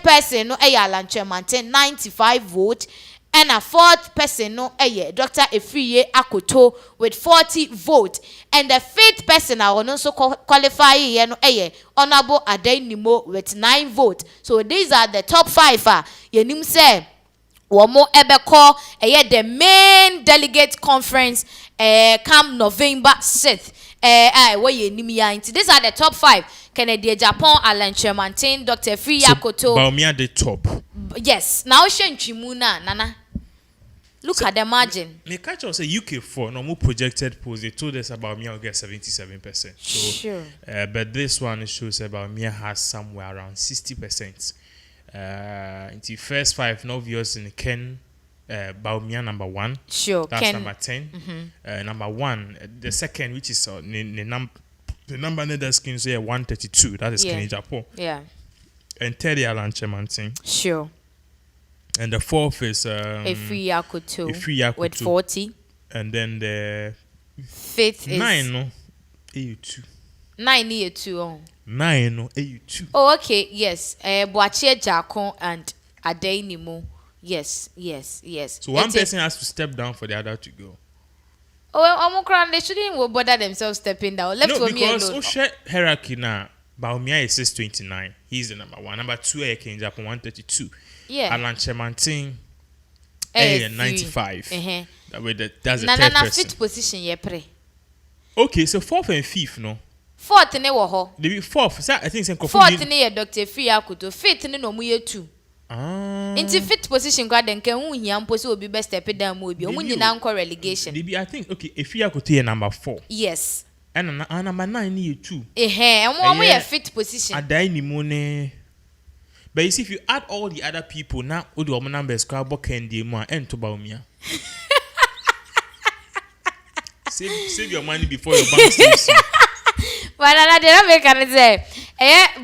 person no Alan Chairman 95 vote. And a fourth person no Dr. Efriye Akoto with 40 votes. And the fifth person I will also qualify Honorable Adenimo with 9 votes. So these are the top 5. Yenim say Womo Ebeko the main delegate conference come November 6th. These are the top 5. Ken Agyapong, Alan Chairman, Dr. Efriye Akoto. Baumia the top. Yes. Now Chimuna, Nana. Look at the margin. The catch also UK4 normal projected polls. They told us about Mia will get 77%. So, sure. But this one shows about Mia has somewhere around 60%. In the first 5 novios in Ken, Baumia number 1. Sure. That's Ken. number 10. Number 1. The second, which is the number in the screen, so 132. That is Ken Agyapong. Yeah. And third, Alan Chairman. Sure. And the fourth is Efriye Akoto with 40. And then the fifth is 9 no AU2. 9 AU2. 9 no AU2. Oh, okay, yes. Boachie Jakon and Adenimo. Yes. So one person has to step down for the other to go. Oh, they shouldn't bother themselves stepping down. Left for me alone. Because hierarchy now, Baumia is 629. He's the number 1. Number 2 Ken Agyapong 132. Yeah. Alan Chairman 95. That's the third person. Fifth position pre. Okay, so 4th and 5th no. 4th ne wo ho. The 4th, I think say 4th ne Dr. Efriye Akoto. 5th ne no mu ye 2. Into 5th position kwa den kan hu hia mpo se obi be step down mo obi. Omu nyina nko relegation. I think okay, Efriye Akoto ye number 4. Yes. And number 9 ye 2. Omu ye 5th position. Adai ni mo ne. But you see, if you add all the other people now, all the numbers, and to Baumia. Save your money before your bank saves you. But I didn't make an say.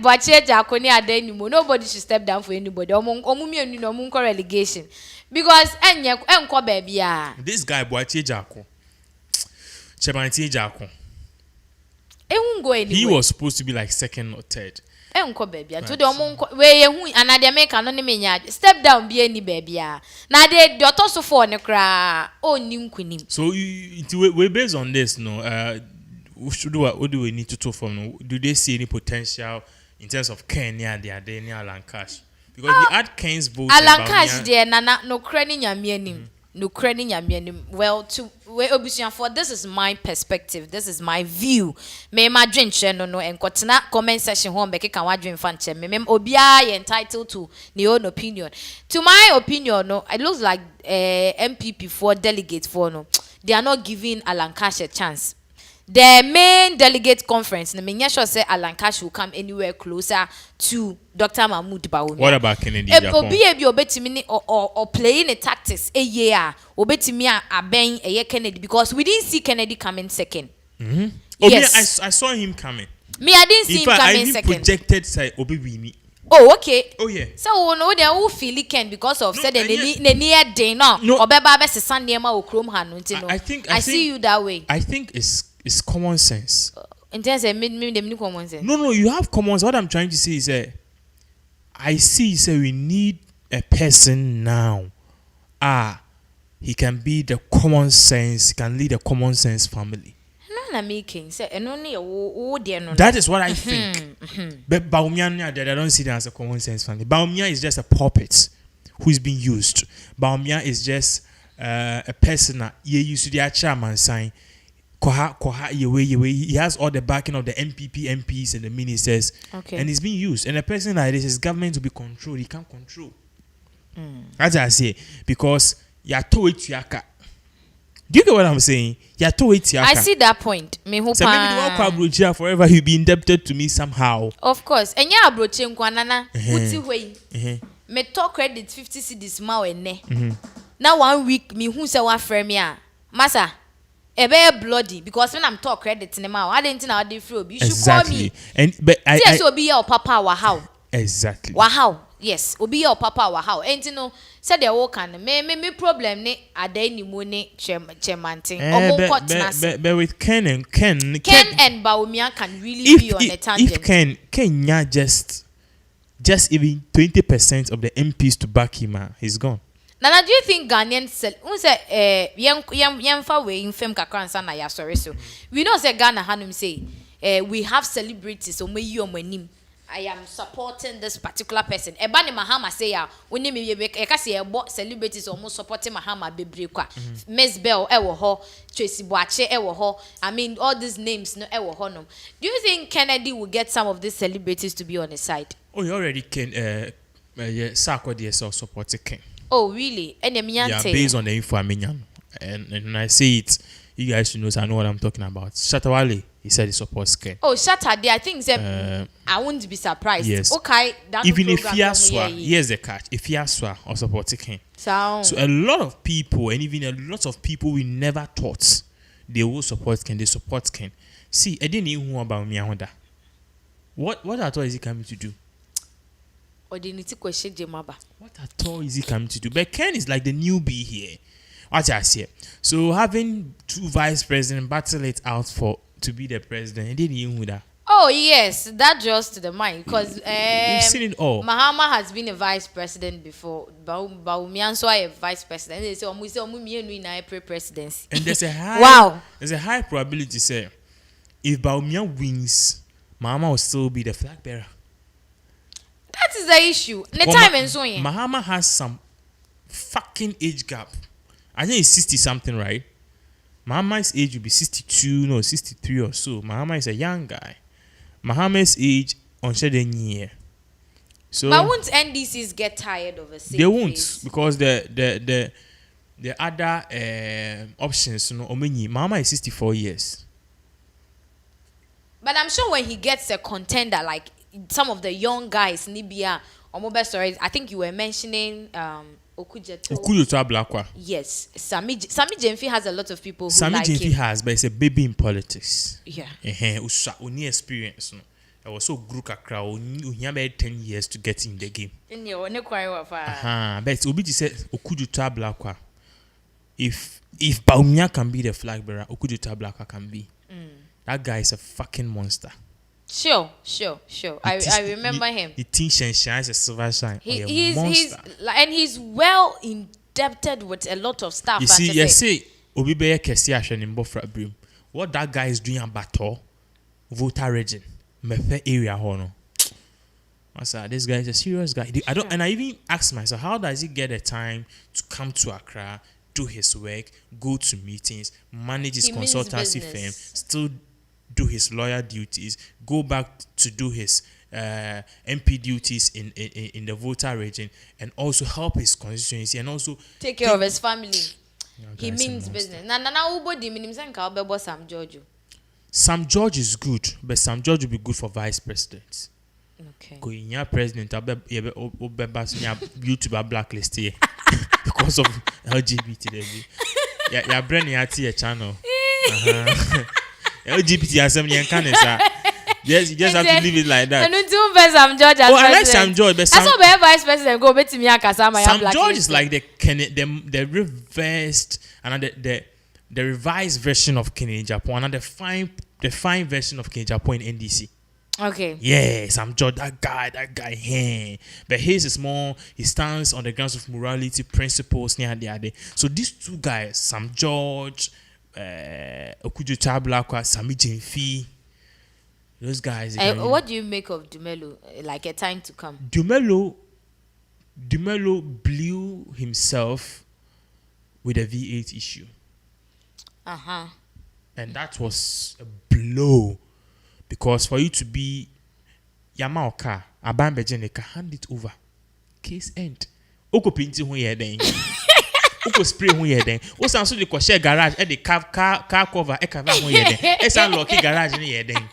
Boachie Jakon Adenimo. Nobody should step down for anybody. Omumi no munko relegation. Because enko baby this guy Boachie Jakon. Chairman Agyapong. He was supposed to be like 2nd or 3rd. Enko baby to the omonko we ye hu anade make no ne menya step down be ani baby na de otoso for ne kra oni nkunim. So we based on this no what do we need to talk from? Do they see any potential in terms of Ken near the Adeni Alan Cash? Because we had Ken's vote Alan Cash there na no krani nyame anim. No credit well to for this is my perspective, this is my view. Me ma dream no and comment section home be kan wa dream fan me obia entitled to their own opinion. To my opinion no, it looks like MPP for delegates for no, they are not giving Alan Cash a chance. The main delegate conference, the main sure say Alan Cash will come anywhere closer to Dr. Mahmoud Baumia. What about Kennedy Agyapong? Obetimi or playing a tactics a year. Obetimi a bang a year Kennedy because we didn't see Kennedy coming second. Oh, yes, I saw him coming. I didn't see him coming second. Projected say Obi. Oh, okay. Oh yeah. So no, they all feel it can because of said the near day no. Obeba be Sunday ma okrom ha no ntino. I see you that way. I think it's common sense. In terms of me common sense. No, you have common sense. What I'm trying to say is I see we need a person now. He can be the common sense, he can lead a common sense family. That is what I think. But Baumia, I don't see that as a common sense family. Baumia is just a puppet who is being used. Baumia is just a person that you used to the chairman sign. He has all the backing of the MPP MPs and the ministers, and he's being used. And a person like this is government to be controlled. He can't control. That's what I say, because you're to it yaka. Do you get what I'm saying? You're to it yaka. I see that point. So maybe the one forever he'll be indebted to me somehow. Of course. And yeah, broche nkwanana. Uti way. Me talk credit 50 cedis ma ene. Now 1 week me who say one frame ya. Masa. Ebe bloody because when I'm talk credit in the mouth, I didn't know they free. You should call me. And but I will be your papa wa how. Exactly. Wa how. Yes, will be your papa wa how. And you know, said they all can me problem ne ade ni mo ne chairman thing. But with Ken and Baumia can really be on a tangent. If Kenya just just even 20% of the MPs to back him, he's gone. Nana, do you think Ghanaian we know say Ghana Hanum say we have celebrities so I am supporting this particular person. Ebani Mahama say ya when me say celebrities almost supporting Mahama bebre kwa. Miss Bell ewo ho, Tracy Boache ewo ho. I mean all these names no ewo ho no. Do you think Kennedy will get some of these celebrities to be on his side? Oh, you already can Sako DSL supporting Ken. Oh, really? Yeah, based on the info I'm in. And when I say it, you guys should know, I know what I'm talking about. Shatawale, he said he supports Ken. Oh, Saturday, I think I wouldn't be surprised. Yes. Okay. Even if Yaswa, here's the catch. If Yaswa or supporting Ken. So a lot of people, and even a lot of people we never thought they will support Ken, they support Ken. See, I didn't even know about me. What at all is he coming to do? Or they need to question Jemaba. What at all is he coming to do? But Ken is like the newbie here. What I say. So having two vice presidents battle it out to be the president, he didn't even know that. Oh yes, that draws to the mind because you've seen it all. Mahama has been a vice president before. Baumianso a vice president. They say omu presidency. And there's a high there's a high probability say if Baumia wins, Mahama will still be the flag bearer. That is the issue. The time and so on. Mahama has some fucking age gap. I think he's 60 something, right? Mahama's age will be 62, no, 63 or so. Mahama is a young guy. Mahama's age on year. So but won't NDCs get tired of a same they won't face? Because the other options, you know, Mahama is 64 years. But I'm sure when he gets a contender like some of the young guys, Nibia or mobile stories, I think you were mentioning Okujeto Ablakwa. Yes, Sami Jemfi has a lot of people who Sami like Jemfi him. has, but it's a baby in politics. Yeah. Only experience. No? I was so grew kakra. Only had 10 years to get in the game. But it's Obi said Okujeto Ablakwa. If Baumia can be the flag bearer, Okujeto Ablakwa can be. That guy is a fucking monster. Sure. I remember him. The team shines a silver shine. He's well indebted with a lot of stuff. You see, you say Obi Beye Kesi Ashen Bofra Brim. What that guy is doing at Bato, Volta Region, Mefe area hono. This guy is a serious guy. And I even asked myself, how does he get the time to come to Accra, do his work, go to meetings, manage his consultancy firm, still do his lawyer duties, go back to do his MP duties in the Volta region, and also help his constituency, and also take care of his family. He means business. Sam George is good, but Sam George will be good for vice president. Okay. Going your president, YouTube blacklist here because of LGBT. Yeah, brand new channel. LGBT assembly and cancer. Yes, you just have to leave it like that. Sam George as I like Sam George, but Sam vice president go bet me Sam George is like the reversed and the revised version of Ken Agyapong and the fine version of Ken Agyapong in NDC. Okay. Yeah, Sam George, that guy. Hey. But his is more, he stands on the grounds of morality, principles, near the other. So these two guys, Sam George, Okujeto Ablakwa, Sami Jemfi, those guys. What do you make of Dumelo? Like a time to come. Dumelo blew himself with a V8 issue. And that was a blow. Because for you to be Yamaoka, Abambejeneka, hand it over. Case end. Oko pinti hu ye den. Oko spray hu ye den. O san so the share garage e the car cover e cover hu ye den. E san lock garage ni ye den.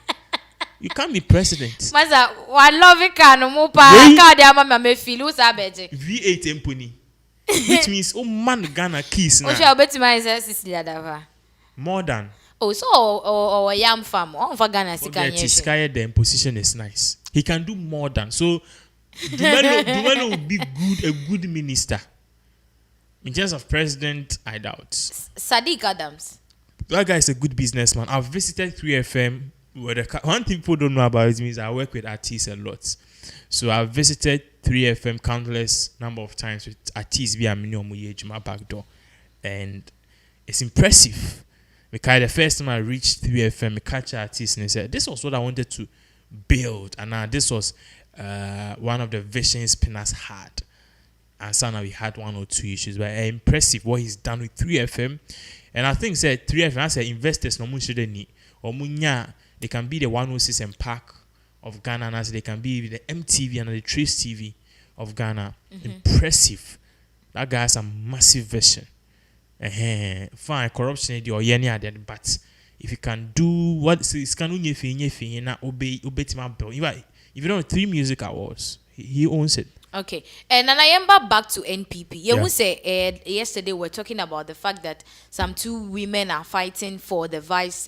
You can't be president. Maza, wa love car no mo pa car de ama me feel usa beje. V8 empony. Which means man Ghana keys na. O sha obetima is Sicily dava. More than. Oh, so or yam farm. On for Ghana sika nyeshe. The position is nice. He can do more than. So Dumelo will be a good minister. In terms of president, I doubt. Sadiq Adams. That guy is a good businessman. I've visited 3FM. One thing people don't know about it means I work with artists a lot. So I've visited 3FM countless number of times with artists via my back door, and it's impressive. Because the first time I reached 3FM, I catch artists and I said, this was what I wanted to build, and this was one of the visions Pinas had. And so now we had 1 or 2 issues, but impressive what he's done with 3FM. And I think said 3FM, I said investors no shouldn't need or munya, they can be the 106 and Park of Ghana, and as they can be the MTV and the Trace TV of Ghana. Impressive. That guy has a massive vision. Fine, corruption or but if you can do what it's can obey if you don't know 3 music awards, he owns it. Okay, and then I remember back to NPP. You say yesterday we're talking about the fact that some 2 women are fighting for the vice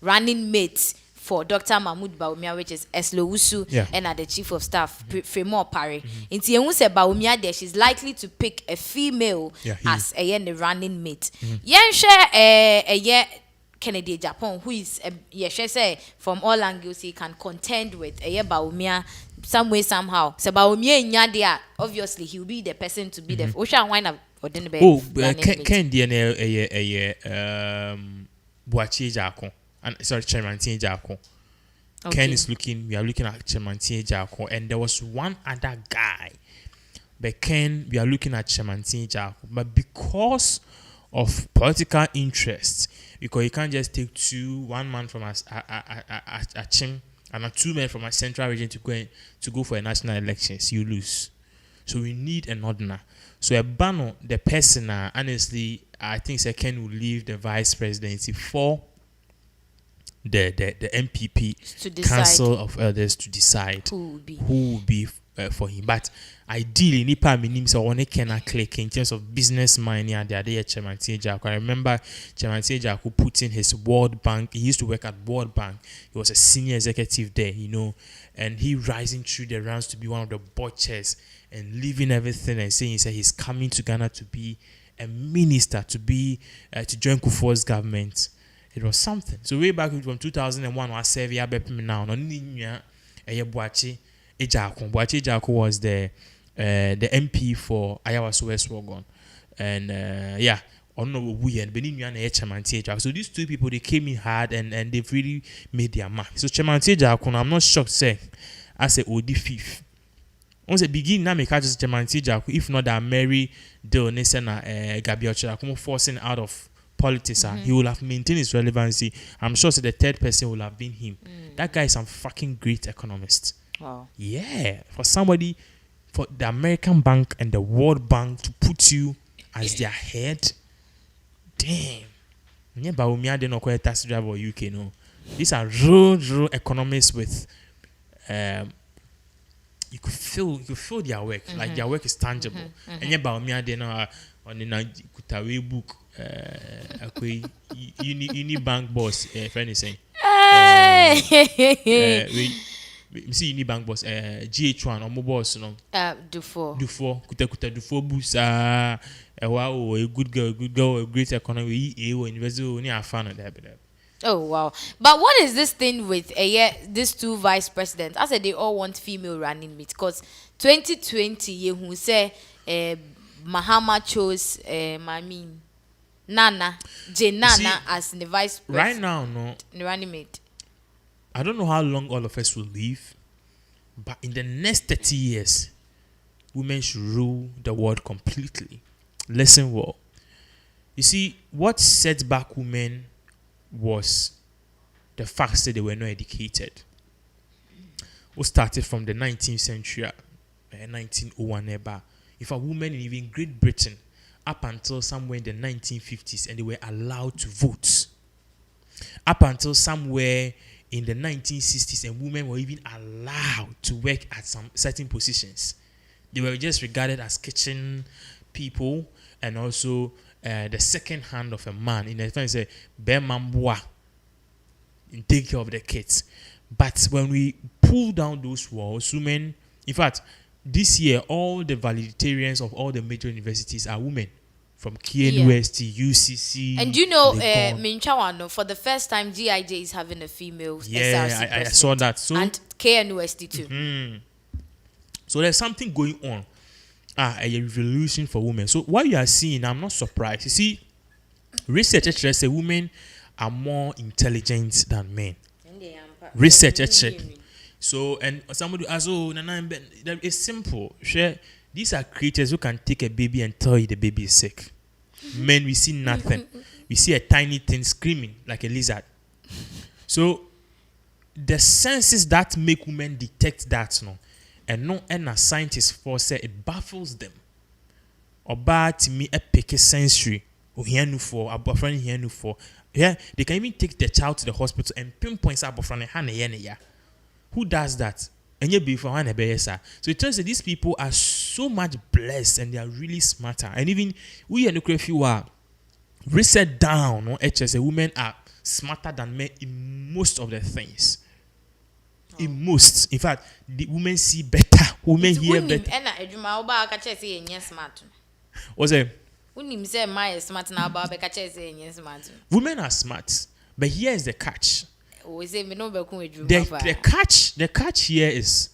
running mates for Dr. Mahmoud Bawumia, which is Eslo Usu, and the chief of staff, Fremont Parry. And you say Bawumia there, she's likely to pick a female as the running mate. Kennedy Agyapong, who is she say from all angles he can contend with Bawumia some way somehow. So Bawumia Nyadia, obviously he will be the person to be the Osha wine of Ken Boachi Jako. And sorry, Chairman Jako. Ken is looking, we are looking at Chairman Jako, and there was one other guy. But Ken, we are looking at Chairman Jako. But because of political interest, because you can't just take 1 man from a Chim and 2 men from a central region to go for a national elections, you lose. So we need an ordiner. So a banner, the person, honestly, I think Ken will leave the vice presidency for the MPP Council of Elders to decide who will be for him. But ideally, nipa minim so one can click in terms of business mind. Yeah, the other Chairman Jaku. I remember Chairman Jaku put in his World Bank. He used to work at World Bank. He was a senior executive there, and he rising through the ranks to be one of the board chairs and leaving everything and saying he's coming to Ghana to be a minister, to to join Kufour's government. It was something. So way back from 2001, I served here now. Boachi Agyapong was the MP for Ayawaso West Wogon, and so these 2 people, they came in hard and they've really made their mark. So Chairman Agyapong, I'm not shocked say I say OD fifth. Once the beginning now, make just Chairman Agyapong, if not that Mary Dionese and Gabriel Chirakumo forcing out of politics, he will have maintained his relevancy. I'm sure the 3rd person will have been him. That guy is a fucking great economist. Wow. Yeah, for somebody, for the American Bank and the World Bank to put you as their head, damn. Bawumia did not quite a taxi driver or UK, no. These are real economists with you could feel their work, like their work is tangible. And Bawumia did not on the Kutawe book, uni bank boss, friend is saying. We see uni bank boss, GH1 or mobile boss, no. Dufour, kuta Dufour boost, a good girl, a great economy, university, only a fan of that. Oh wow! But what is this thing with these 2 vice presidents? I said they all want female running mates because 2020, you say Mahama chose Nana as the vice president. Right now, no. The running mate. I don't know how long all of us will live, but in the next 30 years, women should rule the world completely. Listen well. You see, what set back women was the fact that they were not educated. We started from the 19th century, 1901. If a woman in even Great Britain, up until somewhere in the 1950s, and they were allowed to vote. Up until somewhere in the 1960s, and women were even allowed to work at some certain positions. They were just regarded as kitchen people and also the second hand of a man. In the sense, say, "Bemambwa," in take care of the kids. But when we pull down those walls, women, in fact, this year, all the valedictorians of all the major universities are women. From KNUST, UCC. And you know, Minchawano, for the first time, GIJ is having a female SRC I saw that. So, and KNUST too. So there's something going on. A revolution for women. So what you are seeing, I'm not surprised. You see, research actually says women are more intelligent than men. Research actually. So, and somebody as it's simple. These are creatures who can take a baby and tell you the baby is sick. Men, we see nothing. We see a tiny thing screaming like a lizard. So the senses that make women detect that, and no, and a scientist for say it baffles them. Oba to me a pick sensory. Yeah, they can even take the child to the hospital and pinpoint who does that? So it turns out these people are so much blessed and they are really smarter. And even we and if you are reset down, women are smarter than men in most of the things. In most, in fact, the women see better. Women hear better. What's it? Women are smart, but here is the catch. The catch here is,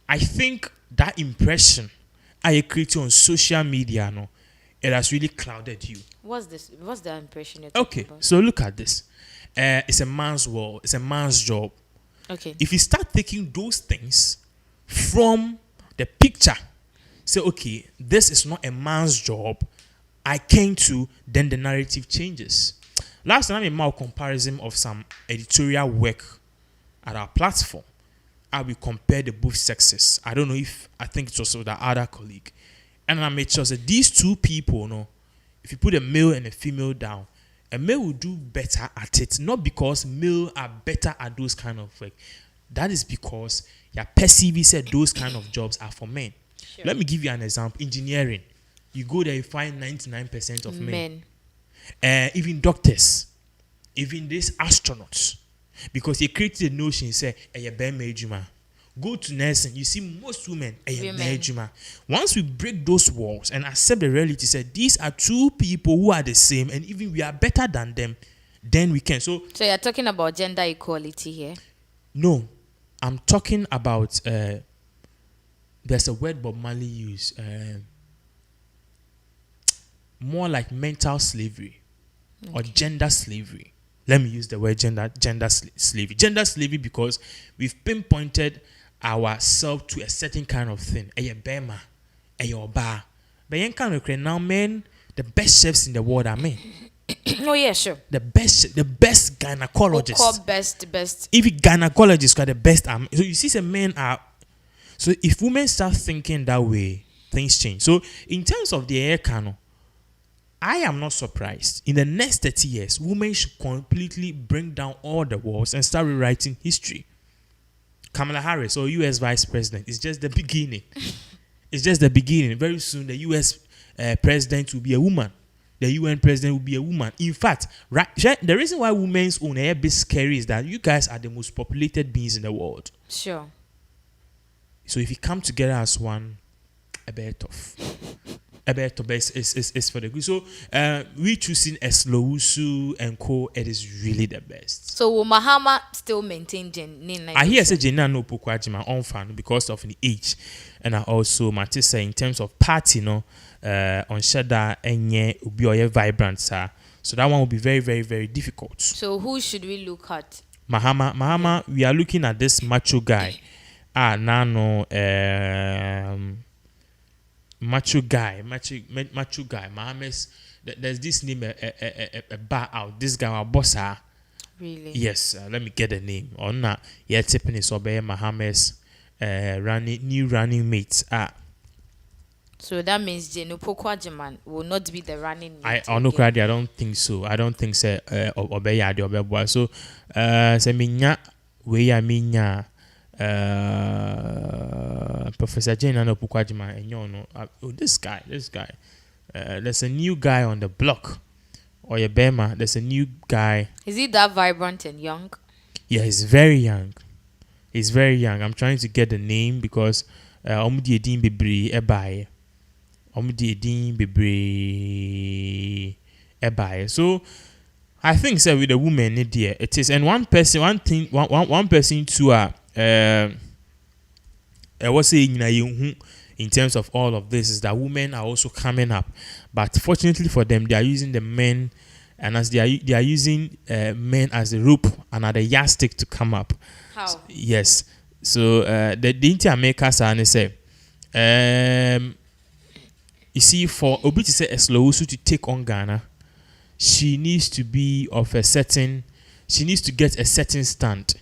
I think that impression I created on social media, it has really clouded you. What's this? What's the impression you're talking about? So look at this. It's a man's world. It's a man's job. Okay. If you start taking those things from the picture, say, okay, this is not a man's job, I came to, then the narrative changes. Last time I made a comparison of some editorial work at our platform. I will compare the both sexes. I don't know if, I think it was with the other colleague. And I made sure that these two people, if you put a male and a female down, a male will do better at it. Not because male are better at those kind of work. That is because your perceive said those kind of jobs are for men. Sure. Let me give you an example. Engineering. You go there, you find 99% of men. Even doctors. Even these astronauts. Because he created a notion, say, go to nursing, you see most women. Once we break those walls and accept the reality, say these are two people who are the same, and even we are better than them, then we can. So you're talking about gender equality here? No, I'm talking about. There's a word Bob Marley used. More like mental slavery, or gender slavery. Let me use the word gender slavery. Gender slavery because we've pinpointed ourselves to a certain kind of thing. Bema, bar. But now men, the best chefs in the world are men. Oh yeah, sure. The best gynecologists. Best. If gynecologists are the best, so you see, some men are. So if women start thinking that way, things change. So in terms of the air canal, I am not surprised. In the next 30 years, women should completely bring down all the walls and start rewriting history. Kamala Harris, or U.S. Vice President, is just the beginning. It's just the beginning. Very soon, the U.S. President will be a woman. The UN President will be a woman. In fact, the reason why women's own are a bit scary is that you guys are the most populated beings in the world. Sure. So if you come together as one, a bit tough. Is for the good. So we choosing Eslowusu and Co. It is really the best. So will Mahama still maintain Jen? I hear say Jenna no Pokwajima on fan because of the age, and I also Matisa in terms of party, on Shada Enye Ubioye vibrant, sir. So that one will be very, very, very difficult. So who should we look at? Mahama, we are looking at this macho guy. Macho guy. Mahames, there's this name, a bar out. This guy, our boss, really? Yes. Let me get the name. On that, yeah, tipping is obey Mahames, new running mates. So that means Jeno Pokwajiman will not be the running mate. I don't think so. I don't think so. Obey ya the obey boy. So, say minya we ya minya. Professor Jane and Opukwajima and this guy. There's a new guy on the block. Or your Bema, there's a new guy. Is he that vibrant and young? Yeah, he's very young. I'm trying to get the name because Omudi Edin Bibri Ebaye. So I think so with the woman it is, and one person too was saying in terms of all of this is that women are also coming up, but fortunately for them, they are using the men, and as they are using men as a rope and as a yardstick to come up. How? Yes. So the Inter-Americas are say, you see, for Obi to say Eslowusu to take on Ghana, she needs to be of a certain, she needs to get a certain stand.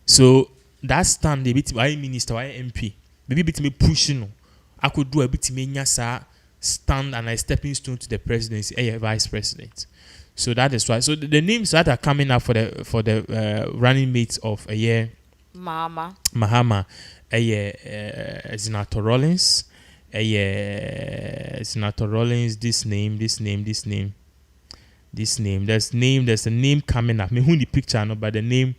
So that stand, they bit my minister, my MP, maybe bit me pushing. I could do a bit me nyasa stand and a stepping stone to the presidency, a vice president. So that is why. So the names that are coming up for the running mates of a year, Mahama, a year, Senator Rollins, a year, Senator Rollins. This name. There's a name coming up. Me who the picture no, but the name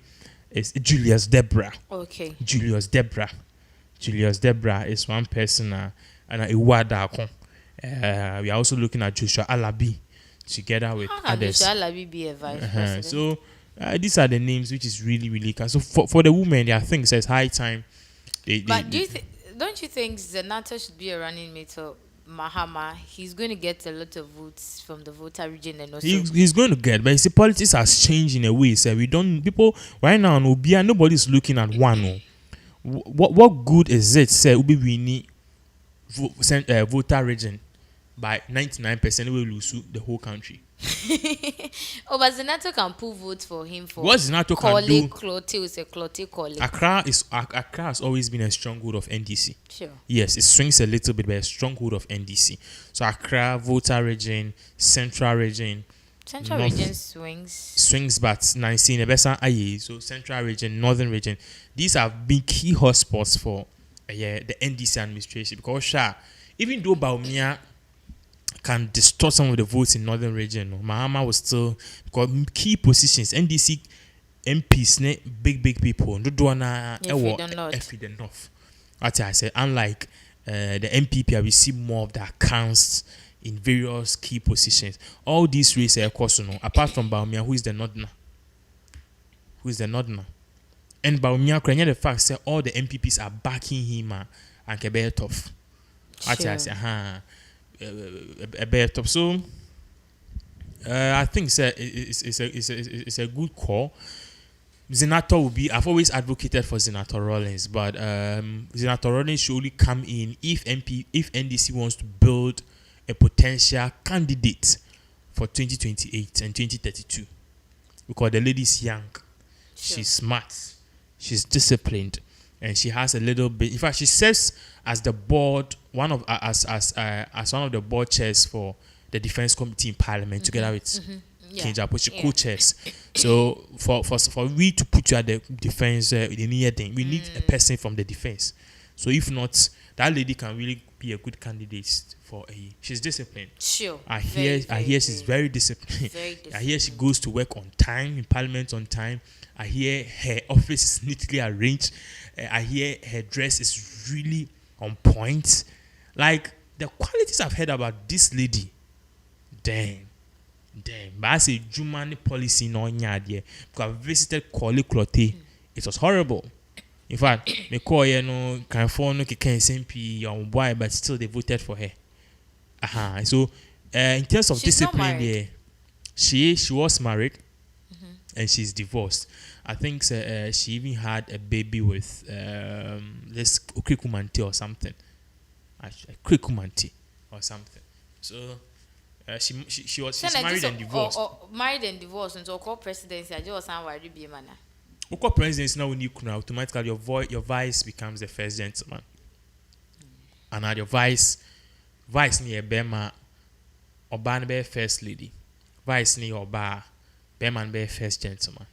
is Julius Debra. Okay. Julius Debra is one person, and a wada. We are also looking at Joshua Alabi together with others. Joshua Alabi be a vice president? So these are the names which is really, really good. So for the women, I think it's high time. Don't you think Zenata should be a running mate for Mahama? He's going to get a lot of votes from the Volta region, and also he's going to get, but you see, politics has changed in a way. So we don't, people right now, nobody's looking at one. What good is it? Say we need Volta region by 99%, we will lose the whole country. But Zenato can pull votes for him for what Zenato can do. Clote. Accra has always been a stronghold of NDC. Sure. Yes, it swings a little bit, but a stronghold of NDC. So Accra, Volta region, Central region. Central region swings, but 19 Ebesa Aye. So Central region, Northern region. These have been key hotspots for the NDC administration, because even though Baumia can distort some of the votes in Northern region, Mahama was still got key positions. NDC MPs, big people. No do na the north. What I said, unlike the MPP, we see more of the accounts in various key positions. All these races, of course, apart from Baumia, who is the Northerner? And Baumia, the fact that all the MPPs are backing him and Kebe tough. What I say, a better top. So I think it's a good call. Senator will be. I've always advocated for Senator Rollins, but Senator Rollins should only come in if NDC wants to build a potential candidate for 2028 and 2032, because the lady is young, she's smart, she's disciplined, and she has a little bit. In fact, she serves as the board, one of the board chairs for the Defense Committee in Parliament, together with Ken Agyapong. She co-chairs. So for we to put you at the defense, we need a person from the defense. So if not, that lady can really be a good candidate for a. She's disciplined. Sure. I hear she's very disciplined. I hear she goes to work on time in Parliament on time. I hear her office is neatly arranged. I hear her dress is really on point. Like the qualities I've heard about this lady, damn. But I say Jumani policy no nyadie. Because I visited Kole Clote. It was horrible. In fact, me call can phone no can SMP on boy, but still they voted for her. So in terms of she's discipline, she was married, and she's divorced. I think she even had a baby with this Krikumanti or something. Krikumanti or something. So she's married and divorced. Married and divorced, and so called presidency. I just sound worried be man. Oko presidency now when you can automatically your vice becomes the first gentleman. And now your vice near Bema Oban be first lady. Vice near Oba Beman be first gentleman.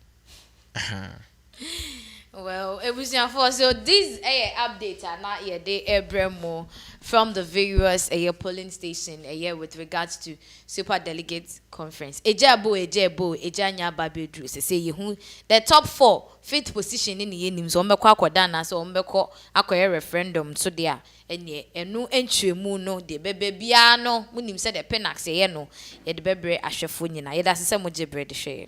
Well, it was your first. So these updates are not yet they more from the various polling station with regards to Super Delegates Conference. Ejanya Babedru say you the top 4 fifth position in the enim so mbekọ akodana so mbekọ akoye referendum so there enye enu entwemu no de bebe bia no munim se the penax ye no ye de bebre ahwefo nyina ye da sese mo jebre de hwe.